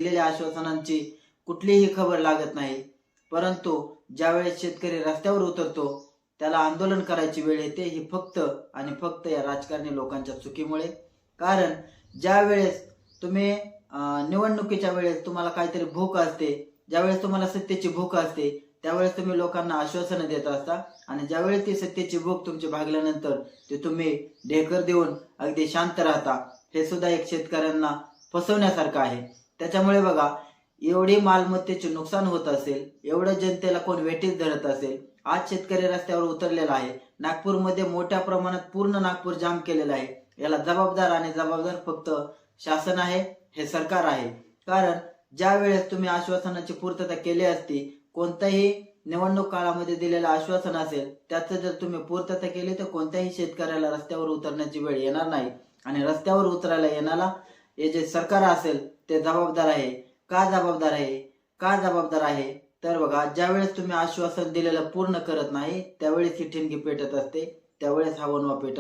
दिलेल्या आश्वासनांची कुठलीही खबर लागत नाही, परंतु ज्यावेळेस शेतकरी रस्त्यावर उतरतो त्याला आंदोलन करायची वेळ येते ही फक्त आणि फक्त या राजकारणी लोकांच्या चुकीमुळे. कारण ज्या वेळेस तुम्ही निवडणुकीच्या वेळेस तुम्हाला काहीतरी भूक असते, ज्यावेळेस तुम्हाला सत्तेची भूक असते त्यावेळेस तुम्ही लोकांना आश्वासनं देत असता आणि ज्यावेळेस ती सत्तेची भूक तुमची भागल्यानंतर ते तुम्ही ढेकर देऊन अगदी शांत राहता. हे सुद्धा एक शेतकऱ्यांना फसवण्यासारखं आहे. त्याच्यामुळे बघा, एवढी मालमत्तेचे नुकसान होत असेल, एवढं जनतेला कोण वेठीस धरत असेल, आज शेतकरी रस्त्यावर उतरलेला आहे. नागपूरमध्ये मोठ्या प्रमाणात पूर्ण नागपूर जाम केलेला आहे. याला जबाबदार फक्त शासन आहे, हे सरकार आहे. कारण ज्या वेळेस तुम्ही आश्वासनाची पूर्तता केली असती, कोणत्याही निवडणूक काळामध्ये दिलेलं आश्वासन असेल त्याचं जर तुम्ही पूर्तता केली तर कोणत्याही शेतकऱ्याला रस्त्यावर उतरण्याची वेळ येणार नाही. आणि रस्त्यावर उतरायला येणारा हे जे सरकार असेल ते जबाबदार आहे. का जबाबदार आहे तर बघा, ज्यावेळेस तुम्ही आश्वासन दिलेलं पूर्ण करत नाही त्यावेळेस ही ठिणगी पेटत असते, त्यावेळेस हा वणवा पेटत